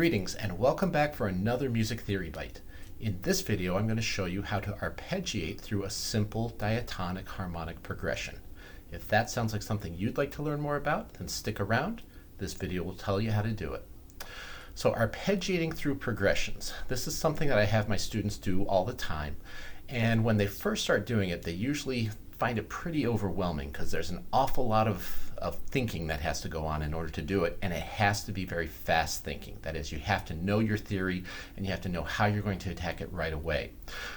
Greetings and welcome back for another Music Theory Bite. In this video I'm going to show you how to arpeggiate through a simple diatonic harmonic progression. If that sounds like something you'd like to learn more about, then stick around. This video will tell you how to do it. So arpeggiating through progressions. This is something that I have my students do all the time, and when they first start doing it they usually find it pretty overwhelming because there's an awful lot of thinking that has to go on in order to do it, and it has to be very fast thinking. That is, you have to know your theory and you have to know how you're going to attack it right away.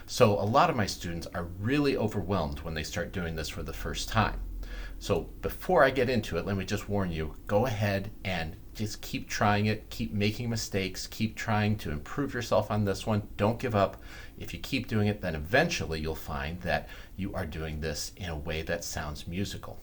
So a lot of my students are really overwhelmed when they start doing this for the first time. So before I get into it, let me just warn you, go ahead and just keep trying it, keep making mistakes, keep trying to improve yourself on this one. Don't give up. If you keep doing it, then eventually you'll find that you are doing this in a way that sounds musical.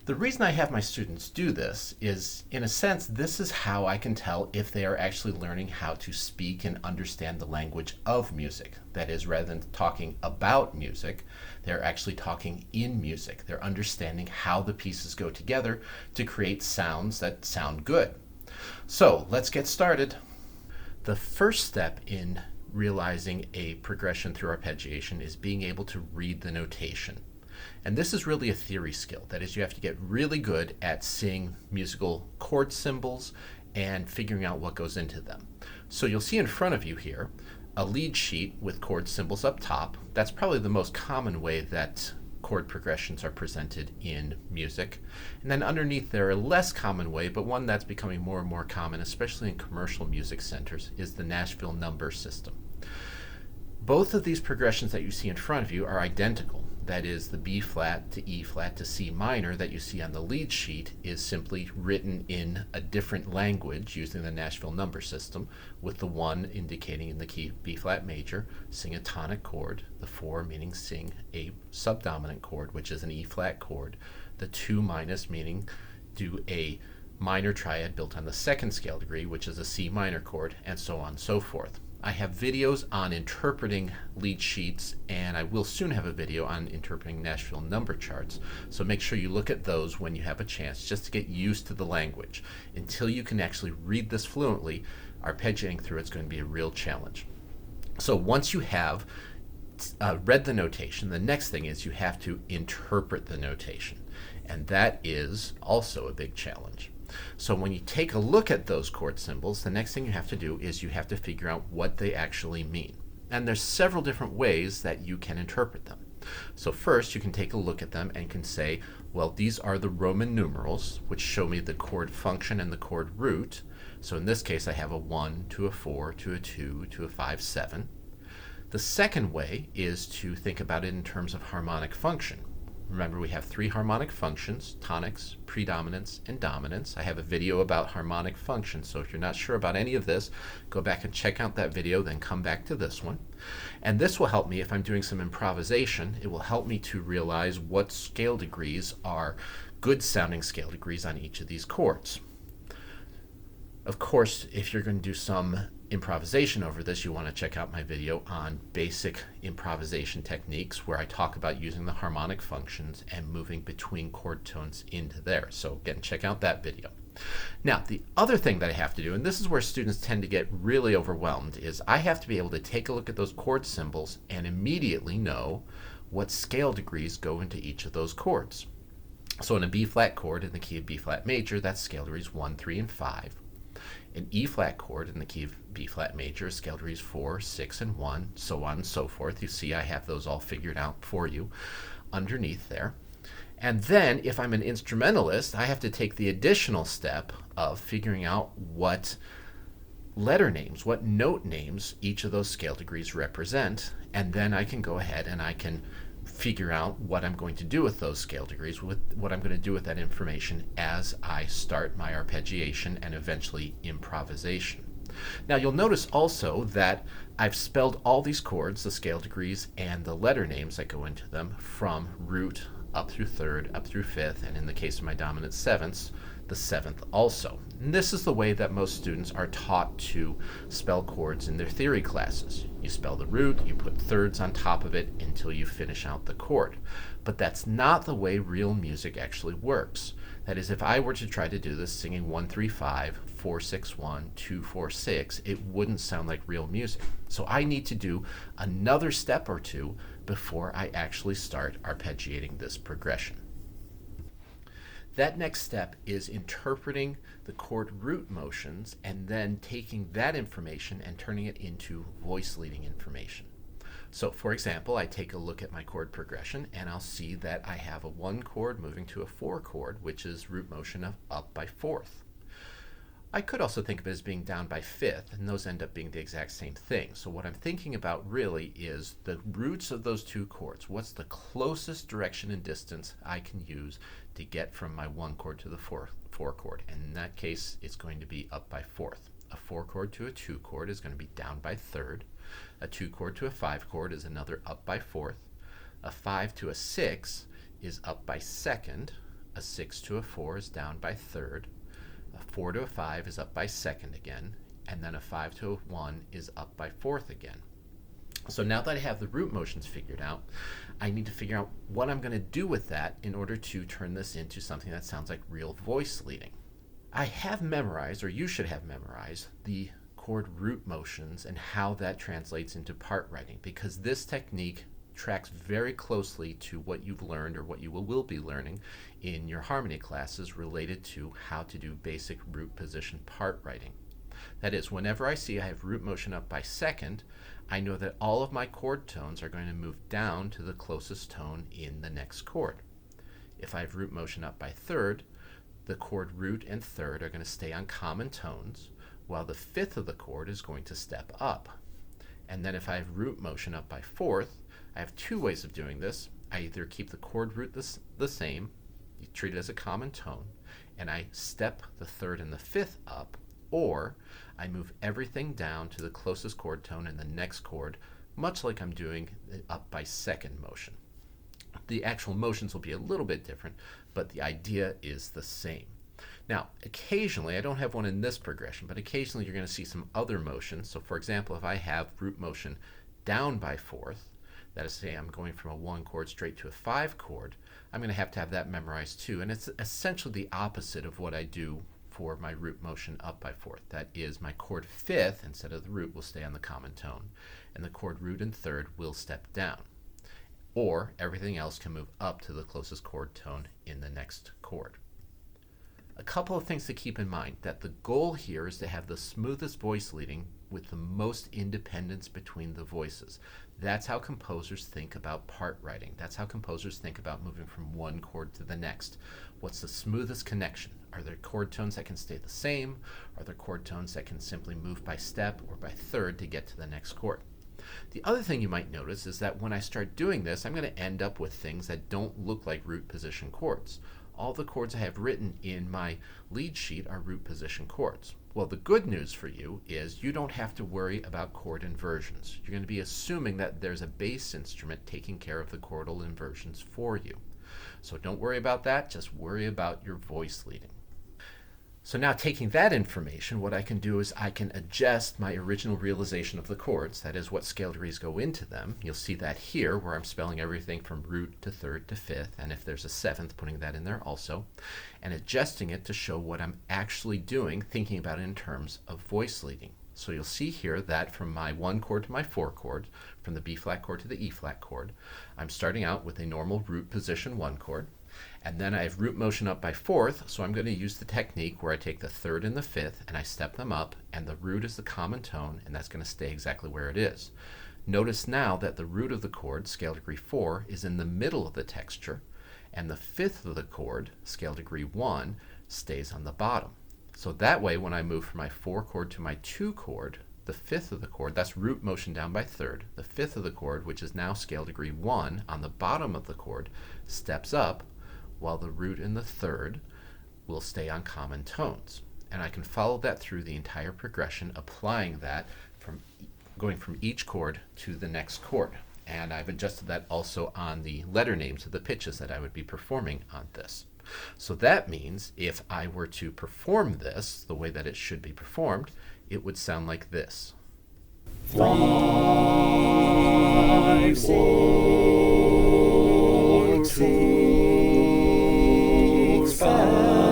The reason I have my students do this is, in a sense, this is how I can tell if they are actually learning how to speak and understand the language of music. That is, rather than talking about music, they're actually talking in music. They're understanding how the pieces go together to create sounds that sound good. So let's get started. The first step in realizing a progression through arpeggiation is being able to read the notation. And this is really a theory skill. That is, you have to get really good at seeing musical chord symbols and figuring out what goes into them. So you'll see in front of you here a lead sheet with chord symbols up top. That's probably the most common way that chord progressions are presented in music. And then underneath there, a less common way, but one that's becoming more and more common, especially in commercial music centers, is the Nashville number system. Both of these progressions that you see in front of you are identical. That is, the B flat to E flat to C minor that you see on the lead sheet is simply written in a different language using the Nashville number system, with the 1 indicating in the key B flat major, sing a tonic chord, the 4 meaning sing a subdominant chord, which is an E flat chord, the 2 minus meaning do a minor triad built on the second scale degree, which is a C minor chord, and so on and so forth. I have videos on interpreting lead sheets, and I will soon have a video on interpreting Nashville number charts, so make sure you look at those when you have a chance, just to get used to the language. Until you can actually read this fluently, arpeggiating through it's going to be a real challenge. So once you have read the notation, the next thing is you have to interpret the notation, and that is also a big challenge. So when you take a look at those chord symbols, the next thing you have to do is you have to figure out what they actually mean. And there's several different ways that you can interpret them. So first, you can take a look at them and can say, well, these are the Roman numerals, which show me the chord function and the chord root. So in this case, I have a 1 to a 4 to a 2 to a 5, 7. The second way is to think about it in terms of harmonic function. Remember, we have 3 harmonic functions: tonics, predominance, and dominance. I have a video about harmonic functions, so if you're not sure about any of this, go back and check out that video, then come back to this one. And this will help me if I'm doing some improvisation. It will help me to realize what scale degrees are good sounding scale degrees on each of these chords. Of course, if you're going to do some improvisation over this, you want to check out my video on basic improvisation techniques, where I talk about using the harmonic functions and moving between chord tones into there. So again, check out that video. Now, the other thing that I have to do, and this is where students tend to get really overwhelmed, is I have to be able to take a look at those chord symbols and immediately know what scale degrees go into each of those chords. So in a B flat chord in the key of B flat major, that's scale degrees 1, 3, and 5. An E flat chord in the key of B flat major, scale degrees 4, 6, and 1, so on and so forth. You see I have those all figured out for you underneath there. And then if I'm an instrumentalist, I have to take the additional step of figuring out what letter names, what note names each of those scale degrees represent, and then I can go ahead and I can figure out what I'm going to do with those scale degrees, with what I'm going to do with that information as I start my arpeggiation and eventually improvisation. Now you'll notice also that I've spelled all these chords, the scale degrees and the letter names that go into them, from root up through third, up through fifth, and in the case of my dominant sevenths, the seventh also. And this is the way that most students are taught to spell chords in their theory classes. You spell the root, you put thirds on top of it until you finish out the chord. But that's not the way real music actually works. That is, if I were to try to do this singing 135, 461, 246, it wouldn't sound like real music. So I need to do another step or two before I actually start arpeggiating this progression. That next step is interpreting the chord root motions and then taking that information and turning it into voice leading information. So for example, I take a look at my chord progression and I'll see that I have a 1 chord moving to a 4 chord, which is root motion of up by 4th. I could also think of it as being down by 5th, and those end up being the exact same thing. So what I'm thinking about really is the roots of those 2 chords. What's the closest direction and distance I can use to get from my 1 chord to the 4 chord? And in that case, it's going to be up by 4th. A 4 chord to a 2 chord is going to be down by 3rd. A 2 chord to a 5 chord is another up by 4th. A 5 to a 6 is up by 2nd. A 6 to a 4 is down by 3rd. A 4 to a 5 is up by 2nd again, and then a 5 to a 1 is up by 4th again. So now that I have the root motions figured out, I need to figure out what I'm going to do with that in order to turn this into something that sounds like real voice leading. I have memorized, or you should have memorized, the chord root motions and how that translates into part writing, because this technique tracks very closely to what you've learned or what you will be learning in your harmony classes related to how to do basic root position part writing. That is, whenever I see I have root motion up by 2nd, I know that all of my chord tones are going to move down to the closest tone in the next chord. If I have root motion up by 3rd, the chord root and 3rd are going to stay on common tones, while the 5th of the chord is going to step up. And then if I have root motion up by 4th, I have 2 ways of doing this. I either keep the chord root the same, you treat it as a common tone, and I step the 3rd and the 5th up, or I move everything down to the closest chord tone in the next chord, much like I'm doing the up by 2nd motion. The actual motions will be a little bit different, but the idea is the same. Now, occasionally, I don't have one in this progression, but occasionally you're going to see some other motions. So for example, if I have root motion down by 4th, that is to say I'm going from a 1 chord straight to a 5 chord, I'm going to have that memorized too. And it's essentially the opposite of what I do for my root motion up by 4th. That is, my chord 5th, instead of the root, will stay on the common tone, and the chord root and 3rd will step down. Or everything else can move up to the closest chord tone in the next chord. A couple of things to keep in mind: that the goal here is to have the smoothest voice leading with the most independence between the voices. That's how composers think about part writing. That's how composers think about moving from 1 chord to the next. What's the smoothest connection? Are there chord tones that can stay the same? Are there chord tones that can simply move by step or by 3rd to get to the next chord? The other thing you might notice is that when I start doing this, I'm going to end up with things that don't look like root position chords. All the chords I have written in my lead sheet are root position chords. Well, the good news for you is you don't have to worry about chord inversions. You're going to be assuming that there's a bass instrument taking care of the chordal inversions for you. So don't worry about that, just worry about your voice leading. So now, taking that information, what I can do is I can adjust my original realization of the chords, that is what scale degrees go into them. You'll see that here, where I'm spelling everything from root to 3rd to 5th, and if there's a 7th, putting that in there also, and adjusting it to show what I'm actually doing, thinking about it in terms of voice leading. So you'll see here that from my 1 chord to my 4 chord, from the B flat chord to the E flat chord, I'm starting out with a normal root position 1 chord. And then I have root motion up by 4th, so I'm going to use the technique where I take the 3rd and the 5th and I step them up, and the root is the common tone, and that's going to stay exactly where it is. Notice now that the root of the chord, scale degree 4, is in the middle of the texture, and the 5th of the chord, scale degree 1, stays on the bottom. So that way, when I move from my 4 chord to my 2 chord, the 5th of the chord, that's root motion down by 3rd, the 5th of the chord, which is now scale degree 1 on the bottom of the chord, steps up, while the root and the 3rd will stay on common tones. And I can follow that through the entire progression, applying that from going from each chord to the next chord. And I've adjusted that also on the letter names of the pitches that I would be performing on this. So that means if I were to perform this the way that it should be performed, it would sound like this. 5, 6, 5.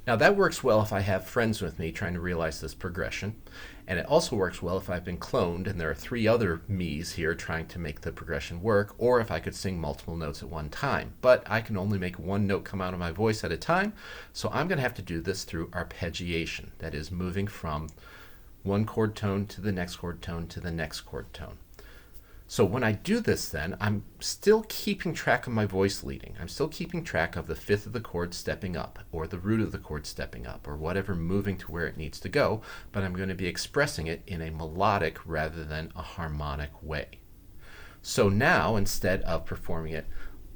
Now that works well if I have friends with me trying to realize this progression, and it also works well if I've been cloned and there are 3 other me's here trying to make the progression work, or if I could sing multiple notes at one time. But I can only make one note come out of my voice at a time, so I'm going to have to do this through arpeggiation, that is moving from one chord tone to the next chord tone to the next chord tone. So when I do this then, I'm still keeping track of my voice leading. I'm still keeping track of the 5th of the chord stepping up, or the root of the chord stepping up, or whatever moving to where it needs to go, but I'm going to be expressing it in a melodic rather than a harmonic way. So now, instead of performing it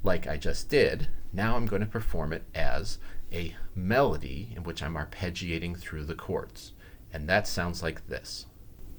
like I just did, now I'm going to perform it as a melody in which I'm arpeggiating through the chords. And that sounds like this.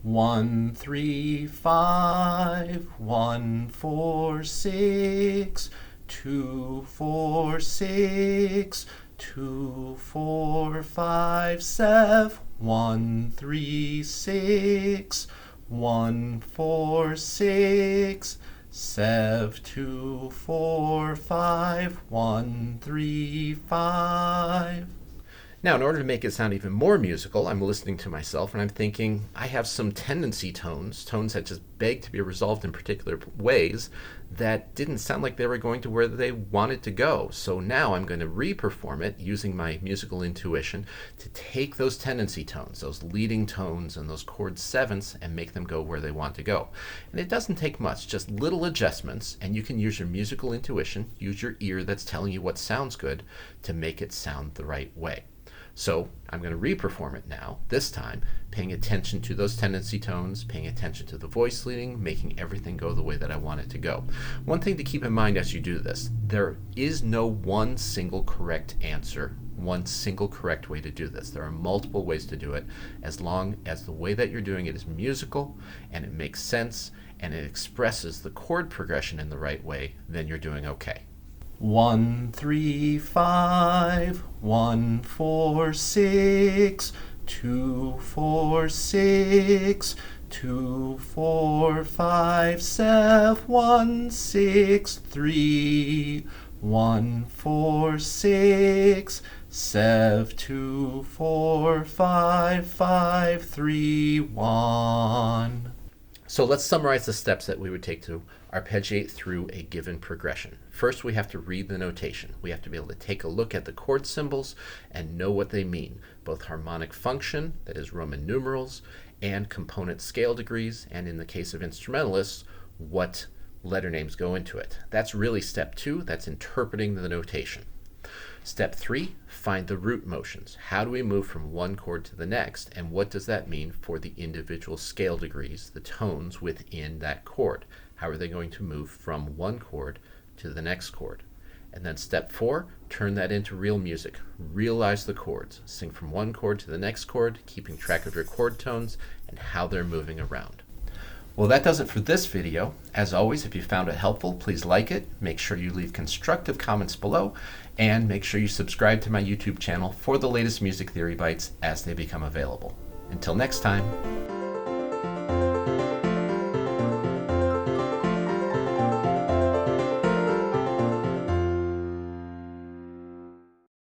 1, 3, 5, 1, 4, 6, 2, 4, 6, 2, 4, 5, 7, 1, 3, 6, 1, 4, 6, 7, 2, 4, 5, 1, 3, 5. Now, in order to make it sound even more musical, I'm listening to myself and I'm thinking I have some tendency tones that just beg to be resolved in particular ways that didn't sound like they were going to where they wanted to go. So now I'm going to re-perform it using my musical intuition to take those tendency tones, those leading tones and those chord 7ths, and make them go where they want to go. And it doesn't take much, just little adjustments, and you can use your musical intuition, use your ear that's telling you what sounds good to make it sound the right way. So I'm going to re-perform it now, this time paying attention to those tendency tones, paying attention to the voice leading, making everything go the way that I want it to go. One thing to keep in mind as you do this, there is no one single correct answer, one single correct way to do this. There are multiple ways to do it. As long as the way that you're doing it is musical and it makes sense and it expresses the chord progression in the right way, then you're doing okay. 1, 3, 5, 1, 4, 6, 2, 4, 6, 2, 4, 5, 7, 1, 6, 3, 1, 4, 6, 7, 2, 4, 5, 5, 3, 1. So let's summarize the steps that we would take to arpeggiate through a given progression. First, we have to read the notation. We have to be able to take a look at the chord symbols and know what they mean, both harmonic function, that is Roman numerals, and component scale degrees, and in the case of instrumentalists, what letter names go into it. That's really step 2, that's interpreting the notation. Step 3, find the root motions. How do we move from one chord to the next, and what does that mean for the individual scale degrees, the tones within that chord? How are they going to move from one chord to the next chord? And then step 4, turn that into real music. Realize the chords. Sing from one chord to the next chord, keeping track of your chord tones and how they're moving around. Well, that does it for this video. As always, if you found it helpful, please like it, make sure you leave constructive comments below, and make sure you subscribe to my YouTube channel for the latest music theory bites as they become available. Until next time.